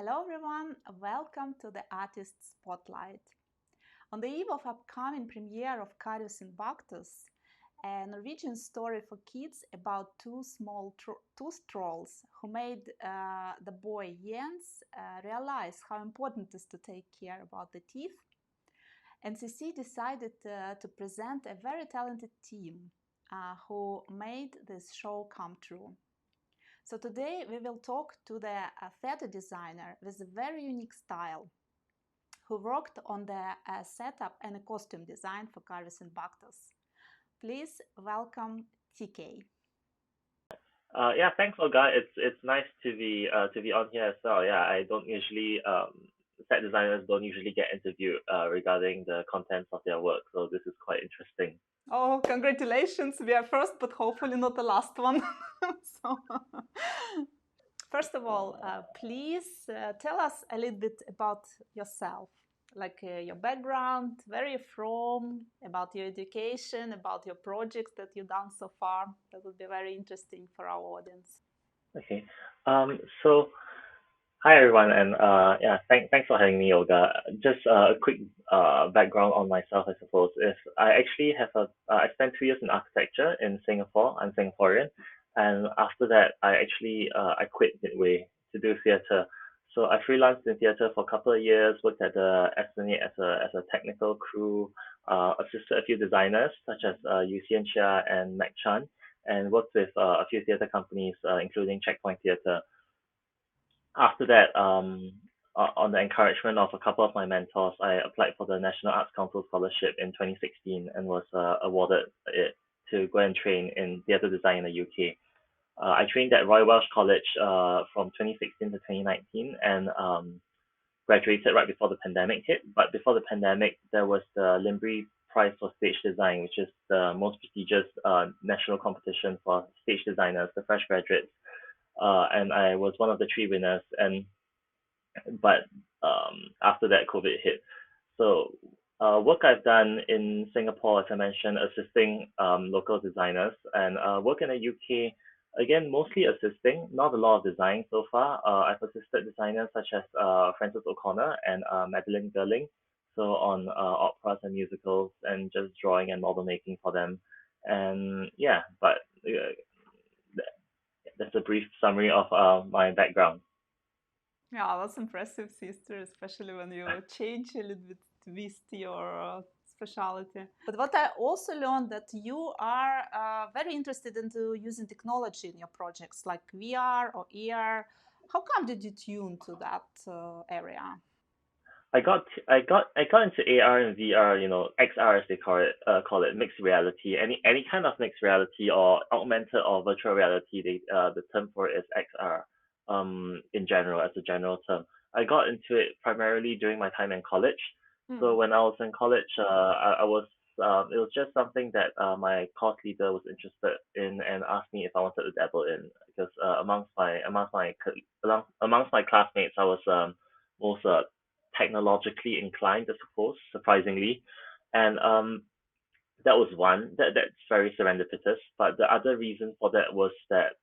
Hello everyone, welcome to the Artist Spotlight. On the eve of upcoming premiere of Karuis Baktus, a Norwegian story for kids about two trolls who made the boy Jens realize how important it is to take care about the teeth, NCC decided to present a very talented team who made this show come true. So today we will talk to the theater designer with a very unique style who worked on the setup and a costume design for Karuis Baktus. Please welcome TK. Yeah, thanks, Olga. It's nice to be on here as well. Yeah, I don't usually set designers don't usually get interviewed regarding the contents of their work, so this is quite interesting. Oh, congratulations! We are first, but hopefully not the last one. so, first of all, please tell us a little bit about yourself, like your background, where you're from, about your education, about your projects that you've done so far. That would be very interesting for our audience. Okay. So hi everyone, and yeah, thanks for having me, Olga. Just a quick background on myself, I suppose. Is I actually have I spent 2 years in architecture in Singapore. I'm Singaporean, and after that, I quit midway to do theatre. So I freelanced in theatre for a couple of years, worked at the SNA as a technical crew, assisted a few designers such as Yu Xian Chia and Mac Chan, and worked with a few theatre companies, including Checkpoint Theatre. After that, on the encouragement of a couple of my mentors, I applied for the National Arts Council scholarship in 2016 and was awarded it to go and train in theatre design in the UK. I trained at Royal Welsh College from 2016 to 2019 and graduated right before the pandemic hit. But before the pandemic, there was the Limbri Prize for Stage Design, which is the most prestigious national competition for stage designers, the fresh graduates. And I was one of the three winners. But after that, COVID hit. So work I've done in Singapore, as I mentioned, assisting local designers, and work in the UK, again, mostly assisting, not a lot of design so far. I've assisted designers such as Frances O'Connor and Madeline Gerling, so on operas and musicals, and just drawing and model making for them. And yeah, but that's a brief summary of my background. Yeah, that's impressive, sister, especially when you change a little bit with your specialty. But what I also learned that you are very interested into using technology in your projects, like VR or AR. How come did you tune to that area? I got into AR and VR, XR as they call it mixed reality. Any kind of mixed reality or augmented or virtual reality. The term for it is XR. In general, as a general term, I got into it primarily during my time in college. So Hmm. when I was in college, I was it was just something that my course leader was interested in and asked me if I wanted to dabble in because amongst my classmates, I was most technologically inclined, I suppose, surprisingly. And that was one that's very serendipitous. But the other reason for that was that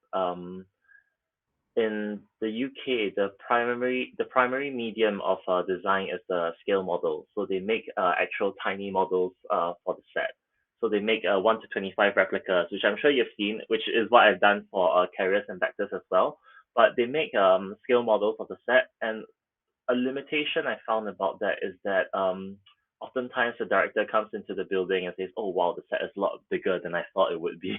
in the UK, the primary medium of design is the scale model. So they make actual tiny models for the set. So they make 1 to 25 replicas, which I'm sure you've seen, which is what I've done for Karius and Baktus as well. But they make scale models of the set, and a limitation I found about that is that oftentimes the director comes into the building and says, "Oh wow, the set is a lot bigger than I thought it would be."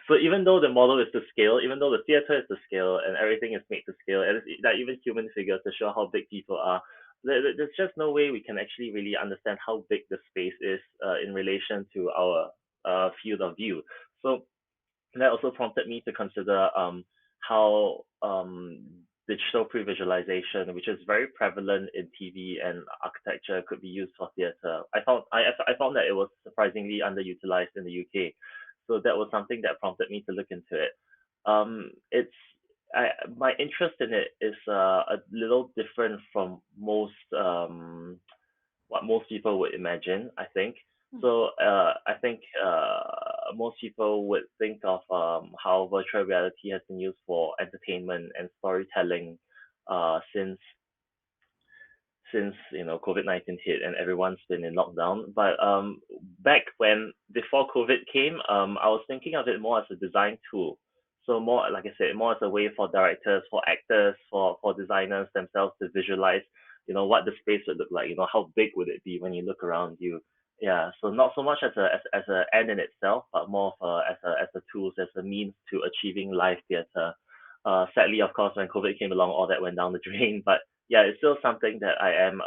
So even though the model is to scale, even though the theater is to scale and everything is made to scale, and that even human figures to show how big people are, there's just no way we can actually really understand how big the space is in relation to our field of view. So that also prompted me to consider how digital pre-visualization, which is very prevalent in TV and architecture, could be used for theater. I found that it was surprisingly underutilized in the UK, so that was something that prompted me to look into it. It's my interest in it is a little different from what most people would imagine, I think. Hmm. So I think most people would think of how virtual reality has been used for entertainment and storytelling since COVID-19 hit and everyone's been in lockdown. But back when before COVID came, I was thinking of it more as a design tool. So more, like I said, more as a way for directors, for actors, for designers themselves to visualize, what the space would look like. How big would it be when you look around you? Yeah. So not so much as a end in itself, but more of as a tools, as a means to achieving live theater. Sadly, of course, when COVID came along, all that went down the drain. But yeah, it's still something that I am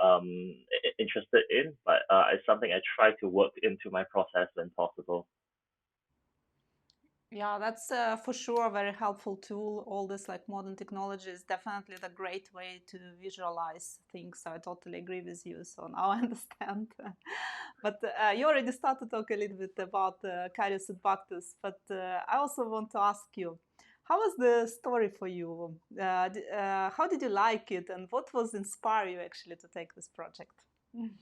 interested in, but it's something I try to work into my process when possible. Yeah, that's for sure a very helpful tool. All this like modern technology is definitely the great way to visualize things. So I totally agree with you. So now I understand. But you already started talking a little bit about Karuis Baktus, but I also want to ask you, how was the story for you? How did you like it, and what was inspire you actually to take this project? Mm.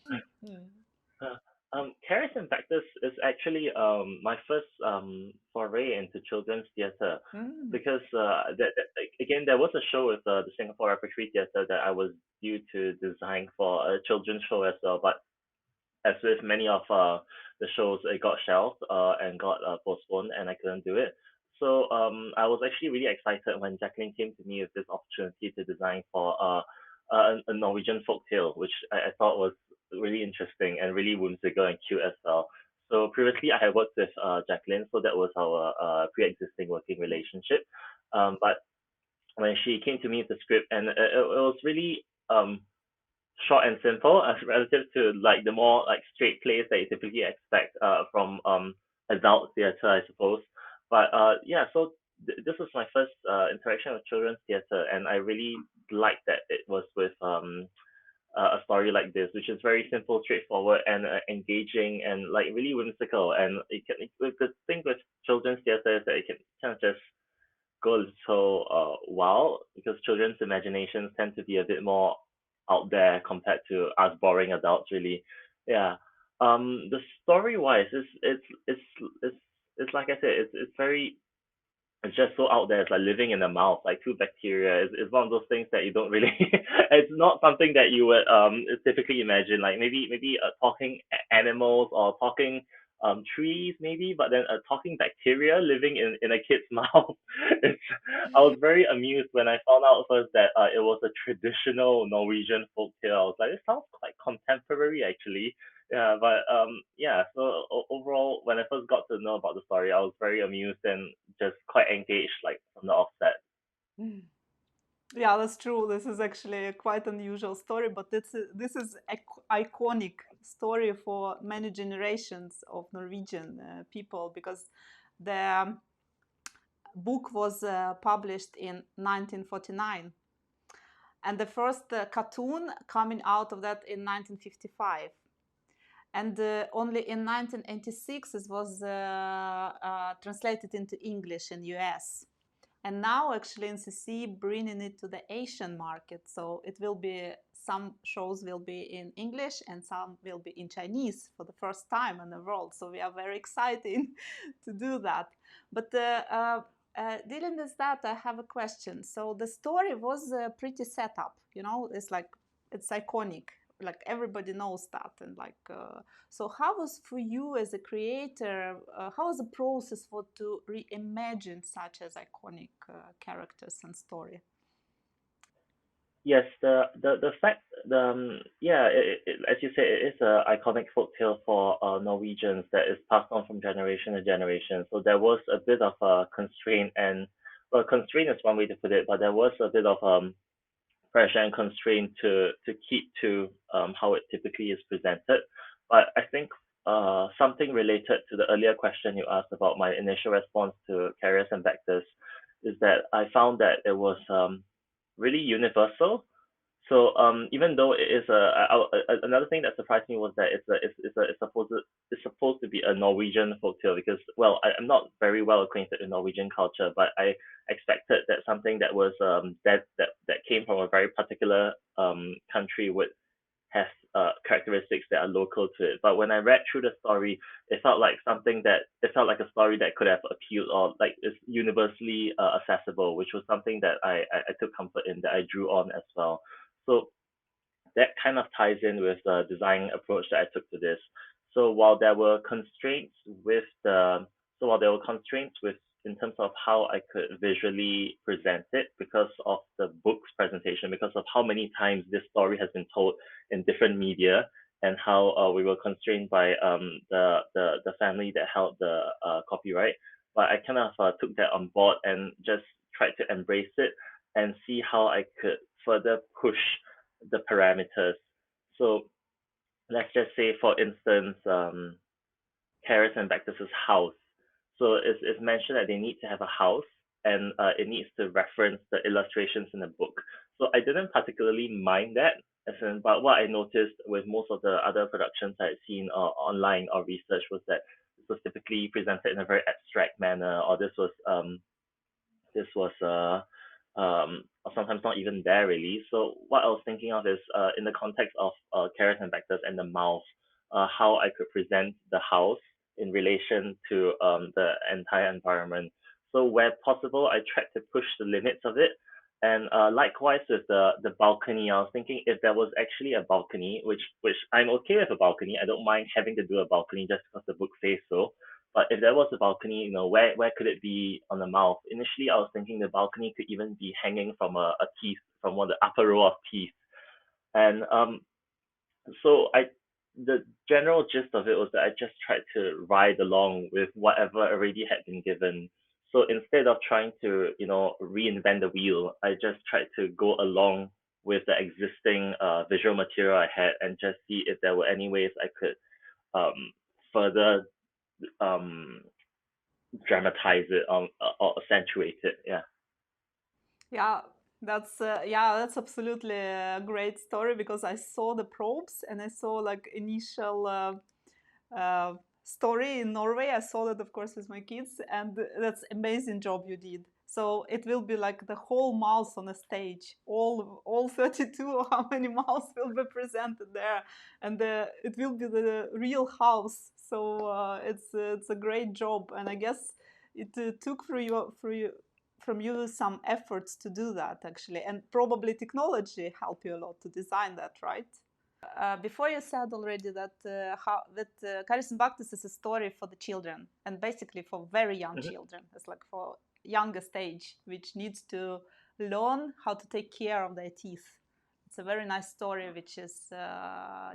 Uh, Karis and Baktus is actually my first foray into children's theatre Mm. because again there was a show with the Singapore Repertory Theatre that I was due to design for a children's show as well, but as with many of the shows, it got shelved and got postponed, and I couldn't do it. So I was actually really excited when Jacqueline came to me with this opportunity to design for a Norwegian folktale, which I thought was really interesting and really whimsical and cute as well. So previously, I had worked with Jacqueline, so that was our pre-existing working relationship. But when she came to me with the script, and it was really short and simple as relative to like the more like straight plays that you typically expect from adult theater, I suppose. But yeah, so this was my first interaction with children's theater, and I really liked that it was with a story like this, which is very simple, straightforward, and engaging, and like really whimsical. And the thing with children's theater is that it can kind of just go so wild because children's imaginations tend to be a bit more out there compared to us boring adults, really. Yeah. The story wise it's like I said, it's very it's just so out there. It's like living in the mouth, like two bacteria. It's one of those things that you don't really. It's not something that you would typically imagine. Like maybe talking animals or talking trees maybe, but then a talking bacteria living in a kid's mouth. It's I was very amused when I found out first that it was a traditional Norwegian folk tale. I was like, it sounds quite contemporary actually. Yeah, but yeah. So overall, when I first got to know about the story, I was very amused and just quite engaged, like from the offset. Mm. Yeah, that's true. This is actually a quite unusual story, but this is iconic story for many generations of Norwegian people because the book was published in 1949, and the first cartoon coming out of that in 1955. And only in 1986 it was translated into English in US. And now actually NCC bringing it to the Asian market. So it will be, some shows will be in English and some will be in Chinese for the first time in the world. So we are very excited to do that. But dealing with that, I have a question. So the story was pretty set up, it's like, it's iconic. Like everybody knows that, and like so how was for you as a creator, how was the process for to reimagine such as iconic characters and story? Yes, the fact yeah, as you say, it is a iconic folktale for Norwegians that is passed on from generation to generation. So there was a bit of a constraint, and well, constraint is one way to put it, but there was a bit of pressure and constraint to keep to how it typically is presented. But I think something related to the earlier question you asked about my initial response to Karius and Baktus is that I found that it was really universal. So even though it is another thing that surprised me was that it's supposed to be a Norwegian folktale because well I'm not very well acquainted with Norwegian culture, but I expected that something that was that came from a very particular country would have characteristics that are local to it. But when I read through the story, it felt like a story that could have appealed or like is universally accessible, which was something that I took comfort in, that I drew on as well. So that kind of ties in with the design approach that I took to this. So while there were constraints with the so while there were constraints with in terms of how I could visually present it because of the book's presentation, because of how many times this story has been told in different media, and how we were constrained by the family that held the copyright. But I kind of took that on board and just tried to embrace it and see how I could further push the parameters. So let's just say, for instance, Karuis and Baktus's house. So it's mentioned that they need to have a house, and it needs to reference the illustrations in the book. So I didn't particularly mind that, but what I noticed with most of the other productions I had seen online or research was that this was typically presented in a very abstract manner, or this was or sometimes not even there really. So what I was thinking of is in the context of Karuis and Baktus and the mouth, how I could present the house in relation to the entire environment. So where possible, I tried to push the limits of it. And likewise with the balcony, I was thinking if there was actually a balcony, which I'm okay with a balcony. I don't mind having to do a balcony just because the book says so. But if there was a balcony, where could it be on the mouth? Initially, I was thinking the balcony could even be hanging from a teeth, from one of the upper row of teeth. And so the general gist of it was that I just tried to ride along with whatever already had been given. So instead of trying to, reinvent the wheel, I just tried to go along with the existing visual material I had and just see if there were any ways I could further um, dramatize it or accentuate it. Yeah. Yeah, that's absolutely a great story, because I saw the probes and I saw like initial story in Norway. I saw that, of course, with my kids, and that's amazing job you did. So it will be like the whole mouse on a stage, all 32 or how many mouse will be presented there, and it will be the real house. So it's a great job, and I guess it took from you some efforts to do that, actually, and probably technology helped you a lot to design that, right? Before you said already that Karuis and Baktus is a story for the children, and basically for very young Mhm. children. It's like for youngest age, which needs to learn how to take care of their teeth. It's a very nice story, which is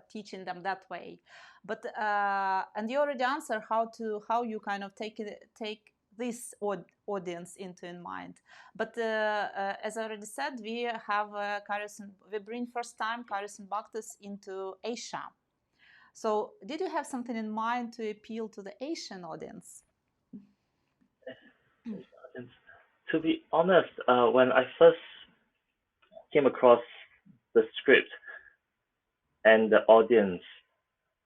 teaching them that way. But and you already answered how you kind of take this audience into in mind. But as I already said, we have we bring first time Karuis and Baktus into Asia. So did you have something in mind to appeal to the Asian audience? And to be honest, when I first came across the script and the audience,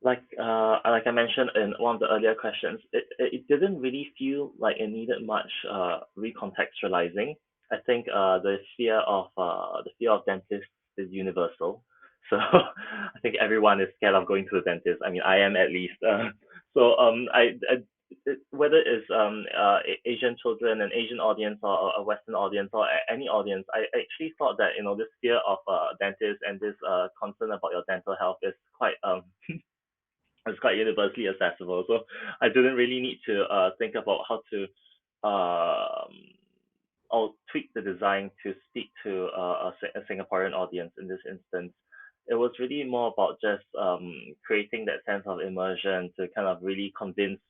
like I mentioned in one of the earlier questions, it didn't really feel like it needed much recontextualizing. I think the fear of dentists is universal. So I think everyone is scared of going to the dentist. I mean, I am at least. Whether it's Asian children, an Asian audience, or a Western audience, or any audience, I actually thought that this fear of dentists and this concern about your dental health is quite it's quite universally accessible. So I didn't really need to think about how to um, or tweak the design to speak to a Singaporean audience in this instance. It was really more about just creating that sense of immersion to kind of really convince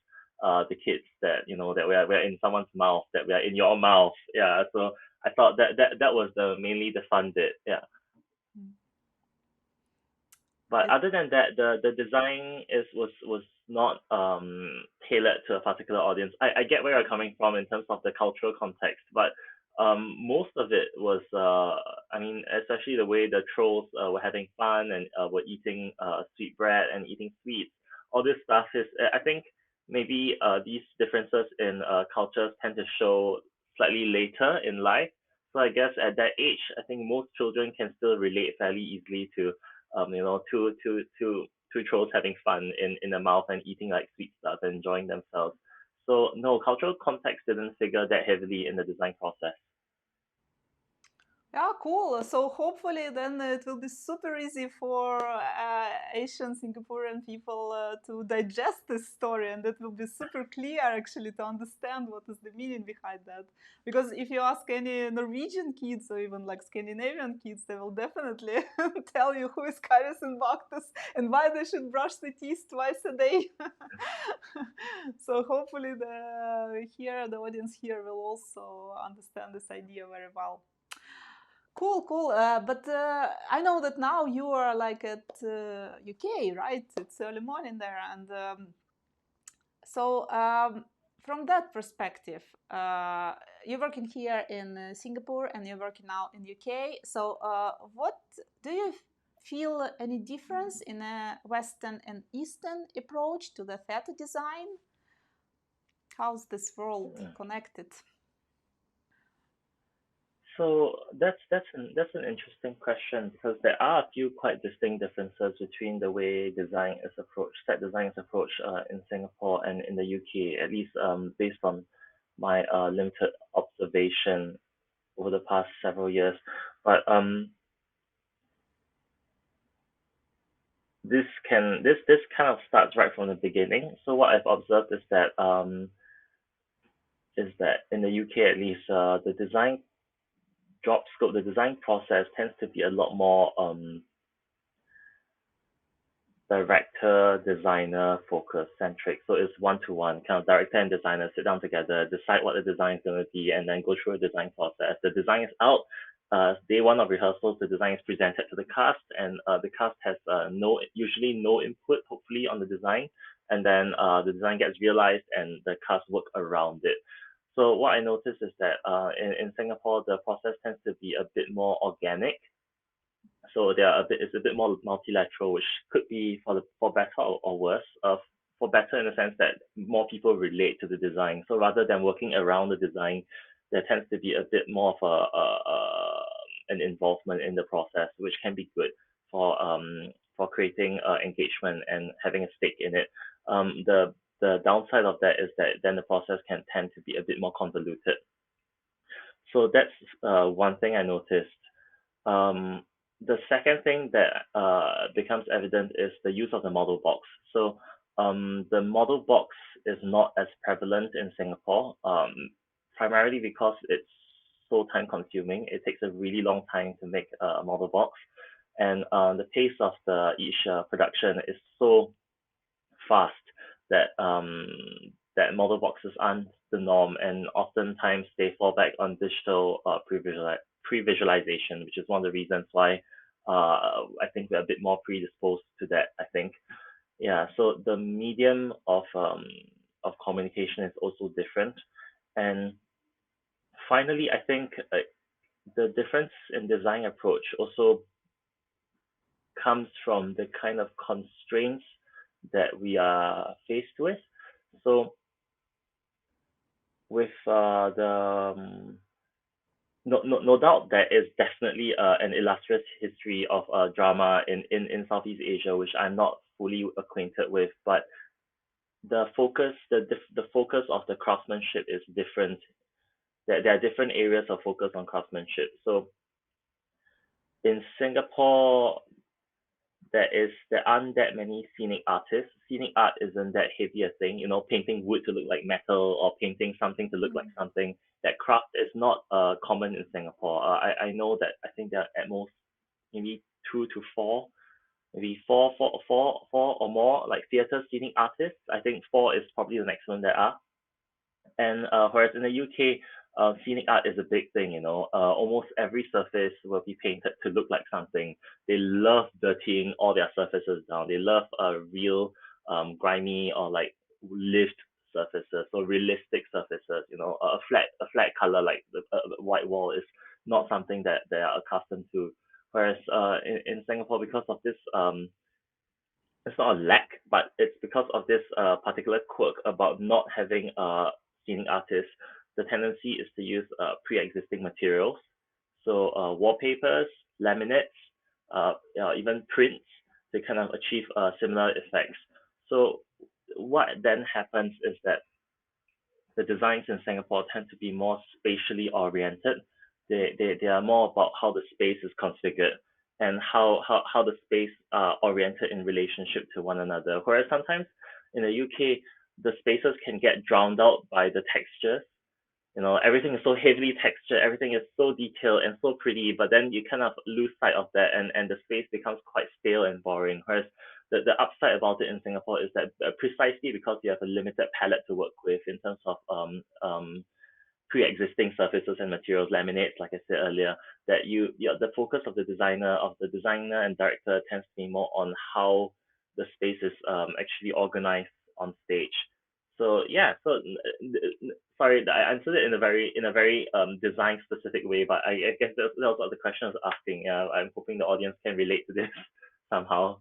the kids that that we're in someone's mouth, that we are in your mouth. Yeah. So I thought that was mainly the fun bit. Yeah. But I, other than that, the design was not tailored to a particular audience. I get where you're coming from in terms of the cultural context, but most of it was I mean, especially the way the trolls were having fun and were eating sweet bread and eating sweets. All this stuff is I think maybe these differences in cultures tend to show slightly later in life. So I guess at that age, I think most children can still relate fairly easily to two trolls having fun in the mouth and eating like sweet stuff and enjoying themselves. So no, cultural context didn't figure that heavily in the design process. Yeah, cool. So hopefully then it will be super easy for Asian Singaporean people to digest this story, and it will be super clear actually to understand what is the meaning behind that. Because if you ask any Norwegian kids or even like Scandinavian kids, they will definitely tell you who is Karuis and Baktus and why they should brush the teeth twice a day. So hopefully the audience here will also understand this idea very well. Cool, cool. But I know that now you are like at UK, right? It's early morning there, and so from that perspective, you're working here in Singapore and you're working now in UK. So what do you feel any difference in a Western and Eastern approach to the theater design? How's this world connected? So that's an interesting question because there are a few quite distinct differences between the way set design is approached in Singapore and in the UK, at least based on my limited observation over the past several years. But this kind of starts right from the beginning. So what I've observed is that in the UK at least, the design job scope, the design process tends to be a lot more director designer focus centric. So it's one to one, kind of director and designer sit down together, decide what the design is going to be, and then go through a design process. The design is out. Day one of rehearsals, the design is presented to the cast, and the cast has usually no input, hopefully, on the design, and then the design gets realized, and the cast work around it. So what I noticed is that in Singapore, the process tends to be a bit more organic. So it's a bit more multilateral, which could be for better or worse. For better in the sense that more people relate to the design. So rather than working around the design, there tends to be a bit more of an involvement in the process, which can be good for creating engagement and having a stake in it. The downside of that is that then the process can tend to be a bit more convoluted. So that's one thing I noticed. The second thing that becomes evident is the use of the model box. So the model box is not as prevalent in Singapore, primarily because it's so time consuming. It takes a really long time to make a model box, and the pace of each production is so fast that model boxes aren't the norm, and oftentimes they fall back on digital pre-visualization, which is one of the reasons why I think we're a bit more predisposed to that. I think, yeah. So the medium of communication is also different, and finally, I think the difference in design approach also comes from the kind of constraints that we are faced with. So with no doubt there is definitely an illustrious history of drama in Southeast Asia, which I'm not fully acquainted with, but the focus of the craftsmanship is different. There are different areas of focus on craftsmanship. So in Singapore, there aren't that many scenic artists. Scenic art isn't that heavy a thing, painting wood to look like metal or painting something to look like something. That craft is not common in Singapore. I know that I think there are at most maybe 2 to 4, maybe four or more like theatre scenic artists. I think 4 is probably the maximum there are. And whereas in the UK, scenic art is a big thing, almost every surface will be painted to look like something. They love dirtying all their surfaces down. They love real grimy or like lived surfaces, so realistic surfaces. A flat color like the white wall is not something that they are accustomed to. Whereas in Singapore, because of this it's not a lack, but it's because of this particular quirk about not having scenic artists. The tendency is to use pre-existing materials, so wallpapers, laminates, even prints to kind of achieve similar effects. So what then happens is that the designs in Singapore tend to be more spatially oriented. They are more about how the space is configured and how the space are oriented in relationship to one another. Whereas sometimes in the UK, the spaces can get drowned out by the textures. Everything is so heavily textured, everything is so detailed and so pretty, but then you kind of lose sight of that, and the space becomes quite stale and boring. Whereas the upside about it in Singapore is that precisely because you have a limited palette to work with in terms of pre-existing surfaces and materials, laminates, like I said earlier, that the focus of the designer and director tends to be more on how the space is actually organized on stage. So yeah, sorry, I answered it in a very design specific way, but I guess that was what the question was asking. Yeah, I'm hoping the audience can relate to this somehow.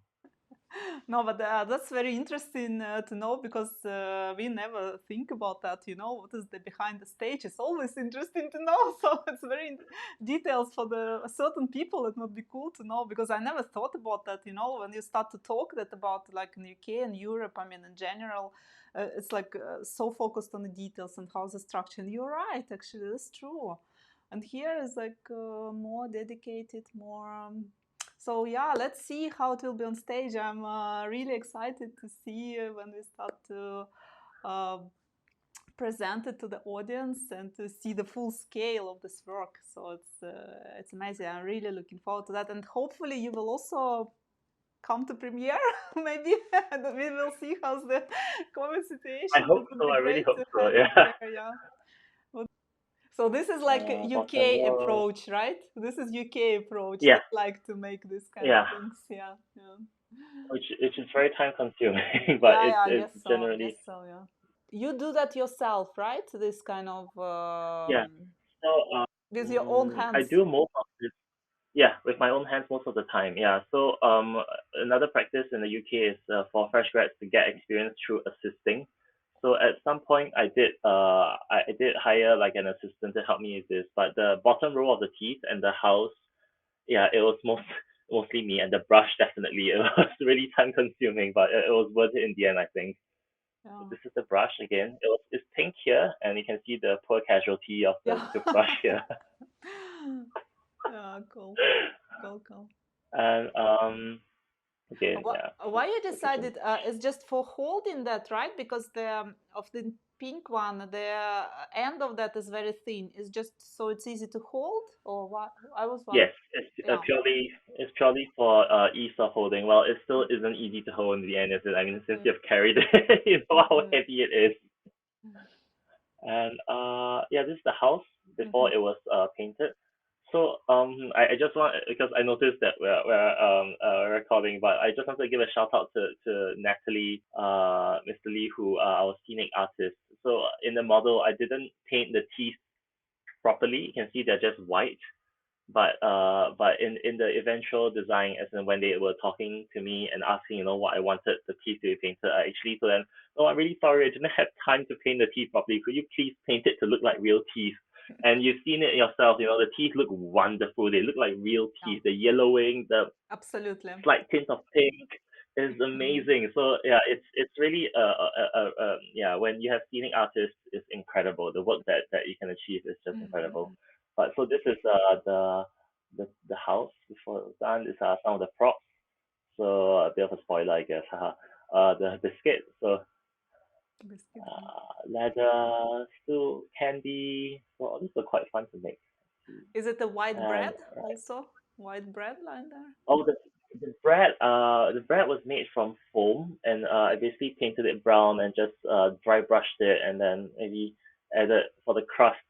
No, but that's very interesting to know, because we never think about that. What is the behind the stage? It's always interesting to know. So it's very details for the certain people. It would be cool to know, because I never thought about that. When you start to talk that about like in UK and Europe, I mean in general, it's like so focused on the details and how the structure. And you're right, actually, that's true. And here is like more dedicated, more. So yeah, let's see how it will be on stage. I'm really excited to see when we start to uh, present it to the audience and to see the full scale of this work. So it's amazing. I'm really looking forward to that, and hopefully you will also come to premiere. Maybe and we will see how's the COVID I situation. hope It would so. be I really great hope to so. have you Yeah. there. Yeah. So this is like a Bottom UK row. approach, right? This is UK approach. They Yeah, like to make this kind of yeah. things. Yeah, yeah. Which is very time consuming, but Yeah, it's yeah, I it's guess so. I guess generally so. Yeah. You do that yourself, right? This kind of yeah. So with your own I hands. do most of this, yeah, with my own hands most of the time. Yeah. So another practice in the UK is for fresh grads to get experience through assisting. So at some point I did hire like an assistant to help me with this, but the bottom row of the teeth and the house, yeah, it was mostly me, and the brush definitely. It was really time consuming, but it was worth it in the end, I think. Yeah. This is the brush again. It's pink here, and you can see the poor casualty of the Yeah. toothbrush here. Yeah. Cool. Cool. Cool. And again, What, yeah, just why you focusing. decided it's just for holding that, right? Because the of the pink one, the end of that is very thin. It's just so it's easy to hold, or what? I was one. Yes, Yeah. it's purely for ease of holding. Well, it still isn't easy to hold in the end, is it? I mean, since Mm, you've carried it, you know how mm, heavy it is. And yeah, this is the house before mhm. it was painted. So I just want, because I noticed that we're recording, but I just want to give a shout out to Natalie, Mr. Lee, who our scenic artist. So in the model, I didn't paint the teeth properly. You can see they're just white, but in the eventual design, as in when they were talking to me and asking, what I wanted the teeth to be painted, I actually told them, "Oh, I'm really sorry, I didn't have time to paint the teeth properly. Could you please paint it to look like real teeth?" And you've seen it yourself. The teeth look wonderful. They look like real Yeah. teeth. The yellowing, the Absolutely. slight tint of pink is Mm, amazing. So yeah, it's really yeah, when you have scenic artists, it's incredible. The work that you can achieve is just incredible. mm, But so this is the house before it was done. These are some of the props. So a bit of a spoiler, I guess. Haha. The biscuit. So biscuit. leather, still candy. So all these are quite fun to make. Is it the white bread And also? White bread line there? oh, the bread was made from foam, and I basically painted it brown and just dry brushed it, and then maybe added for the crust,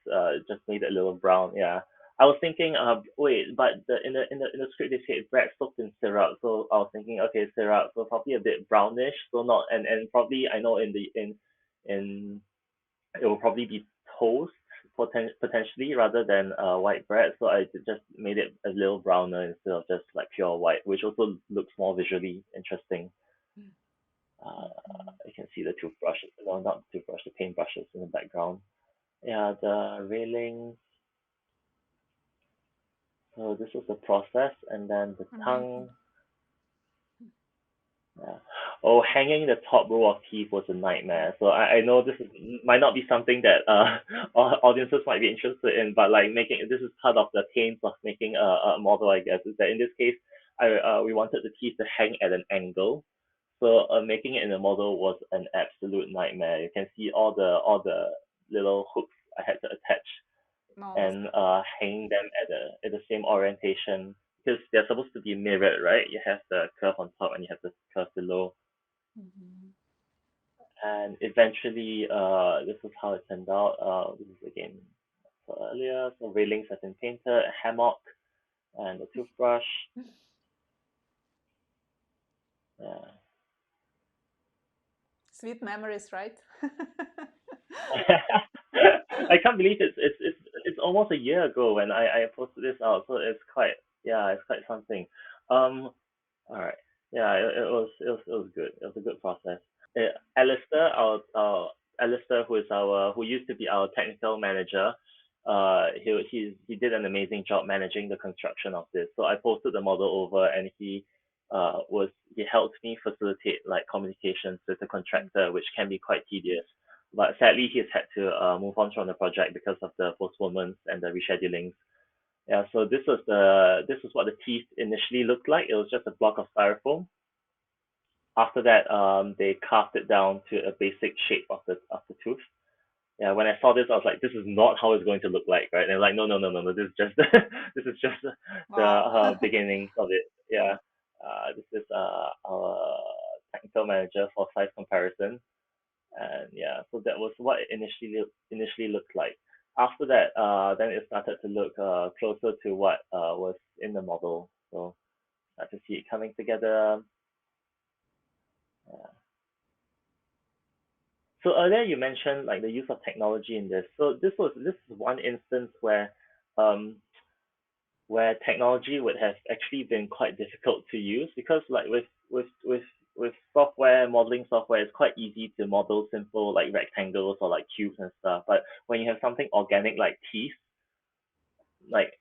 just made it a little brown. Yeah, I was thinking, wait, but in the script they said bread soaked in syrup, so I was thinking, okay, syrup, so probably a bit brownish, so not, and probably I know in it will probably be toast potentially rather than white bread. So I just made it a little browner instead of just like pure white, which also looks more visually interesting. Mhm. You can see the toothbrushes, no, not the toothbrush, the paintbrushes in the background. Yeah, the railings. So this was the process, and then the tongue. Amazing. Yeah. Oh, hanging the top row of teeth was a nightmare. So I know this might not be something that audiences might be interested in, but like making this is part of the pains of making a model, I guess, is that in this case, we wanted the teeth to hang at an angle. So making it in a model was an absolute nightmare. You can see all the little hooks I had to attach No, that's and hanging them at the same orientation because they're supposed to be mirrored, right? You have the curve on top and you have the curve below. Mhm. And eventually, this is how it turned out. This is again earlier. So railings have been painted, a hammock, and a toothbrush. Yeah. Sweet memories, right? I can't believe it's almost a year ago when I posted this out. So it's quite yeah, it's quite something. Um, all right. Yeah, it was good. It was a good process. Alistair, Alistair, who used to be our technical manager, he did an amazing job managing the construction of this. So I posted the model over, and he helped me facilitate like communications with the contractor, which can be quite tedious. But sadly, he's had to move on from the project because of the postponements and the reschedulings. Yeah, so this is what the teeth initially looked like. It was just a block of styrofoam. After that, they carved it down to a basic shape of the tooth. Yeah, when I saw this, I was like, this is not how it's going to look like, right? And they're like, no, no, no, no, no. This is just this is just the Wow. beginnings of it. Yeah, this is our technical manager for size comparison, and yeah, so that was what it initially looked like. After that, then it started to look closer to what was in the model. So I to see it coming together. Yeah. So earlier you mentioned like the use of technology in this. So this is one instance um where technology would have actually been quite difficult to use because like with software modeling software, it's quite easy to model simple like rectangles or like cubes and stuff. But when you have something organic like teeth, like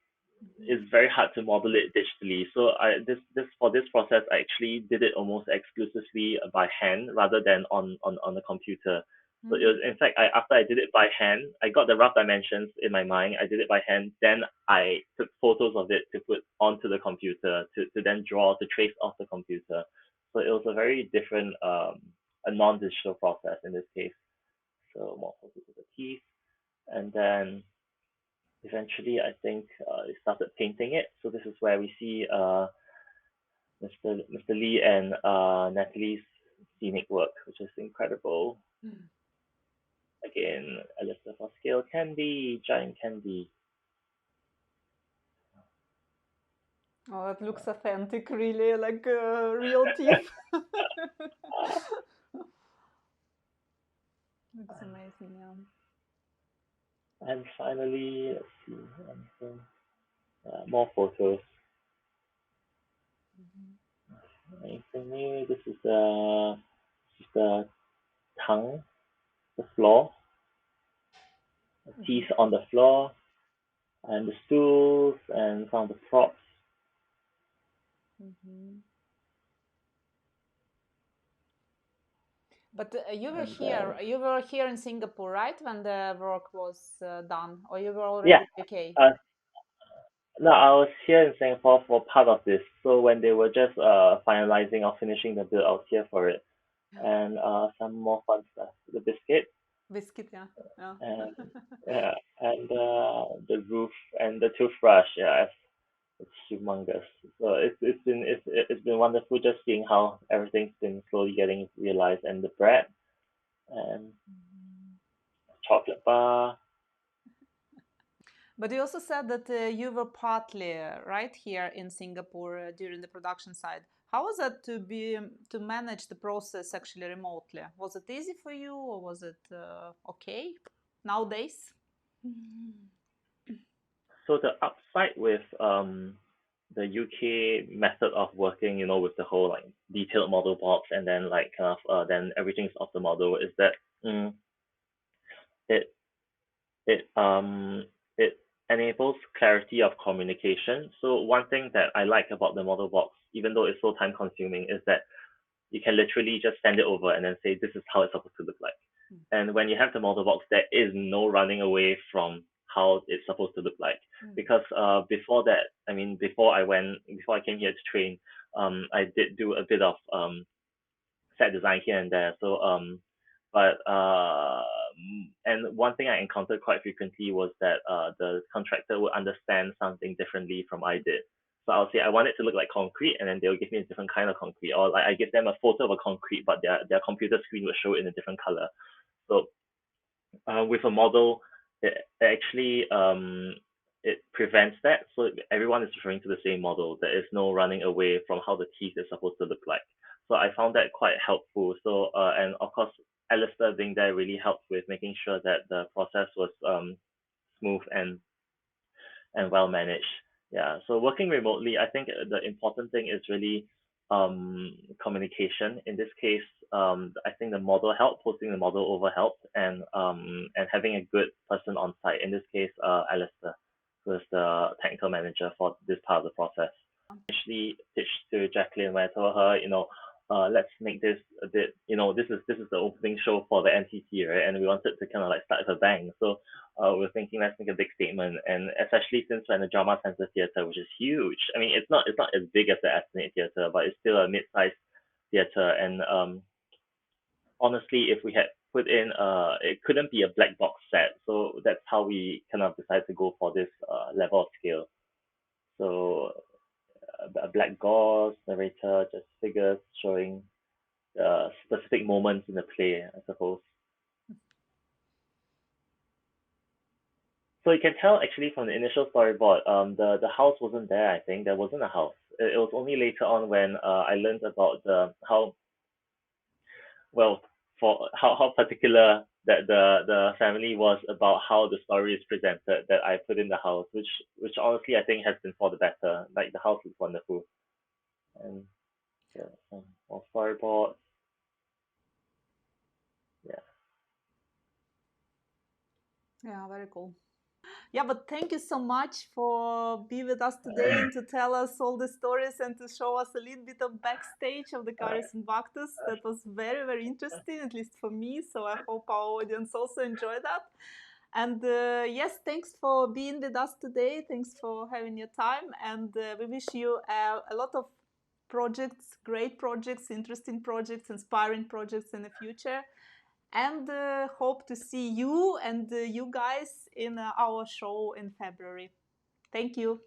Mhm. it's very hard to model it digitally. So this for this process I actually did it almost exclusively by hand rather than on the computer. So it Mm. was in fact after I did it by hand, I got the rough dimensions in my mind. I did it by hand, then I took photos of it to put onto the computer to then draw to trace off the computer. So it was a very different a non-digital process in this case. So more photos of the teeth, and then eventually I think they started painting it. So this is where we see Mr. Lee and Natalie's scenic work, which is incredible. Mm. Again, Alyssa for scale candy, giant candy. Oh, it looks authentic, really, like real teeth. Looks amazing, yeah. And finally, let's see, more photos. Mhm. Anything new? This is the tongue, the floor, the teeth Mhm. on the floor, and the stools, and some of the props. Mhm. But And you were here in Singapore, right, when the work was done, or you were already yeah, in UK? uh, no, I was here in Singapore for part of this. So when they were just finalizing or finishing the build, I was here for it. And some more fun stuff. The biscuit Biscuit, yeah, yeah. and and the roof and the toothbrush. Yeah, it's humongous. So it's been wonderful just seeing how everything's been slowly getting realized, and the bread and Mhm. chocolate bar. But you also said that you were partly right here in Singapore during the production side. How was it to manage the process actually remotely? Was it easy for you, or was it okay nowadays? Mhm. So the upside with the UK method of working, with the whole like detailed model box and then like kind of then everything's off the model is that it it it enables clarity of communication. So one thing that I like about the model box, even though it's so time consuming, is that you can literally just send it over and then say, this is how it's supposed to look like. And when you have the model box, there is no running away from how it's supposed to look like. Because before that, I mean, before I came here to train, I did do a bit of set design here and there. So but and one thing I encountered quite frequently was that the contractor would understand something differently from I did. So I'll say I want it to look like concrete, and then they'll give me a different kind of concrete, or like I give them a photo of a concrete, but their computer screen will show it in a different color. So with a model, it actually it prevents that. So everyone is referring to the same model. There is no running away from how the teeth is supposed to look like. So I found that quite helpful. So and of course, Alistair being there really helped with making sure that the process was smooth and well managed. Yeah. So working remotely, I think the important thing is really communication. In this case, I think the model helped, posting the model over helped, and having a good person on site. In this case, Alistair, who is the technical manager for this part of the process. Actually pitched to Jacqueline where I told her, let's make this a bit, this is the opening show for the NCC, right? And we wanted to kind of like start with a bang. So we're thinking let's make a big statement, and especially since we're in the Drama Center Theatre, which is huge. I mean, it's not as big as the Esplanade Theatre, but it's still a mid-sized theatre. And honestly, if we had put in, it couldn't be a black box set. So that's how we kind of decided to go for this level of scale. So a black gauze narrator, just figures showing specific moments in the play, I suppose. So you can tell actually from the initial storyboard, the house wasn't there. I think there wasn't a house. It was only later on when I learned about how well for how particular that the family was about how the story is presented that I put in the house, which honestly I think has been for the better. Like the house is wonderful, and yeah, more storyboard. Yeah. Yeah, very cool. Yeah, but thank you so much for being with us today and to tell us all the stories and to show us a little bit of backstage of the Karuis and Baktus. That was very, very interesting, at least for me. So I hope our audience also enjoyed that. And yes, thanks for being with us today. Thanks for having your time. And we wish you a lot of projects, great projects, interesting projects, inspiring projects in the future. And hope to see you and you guys in our show in February. Thank you.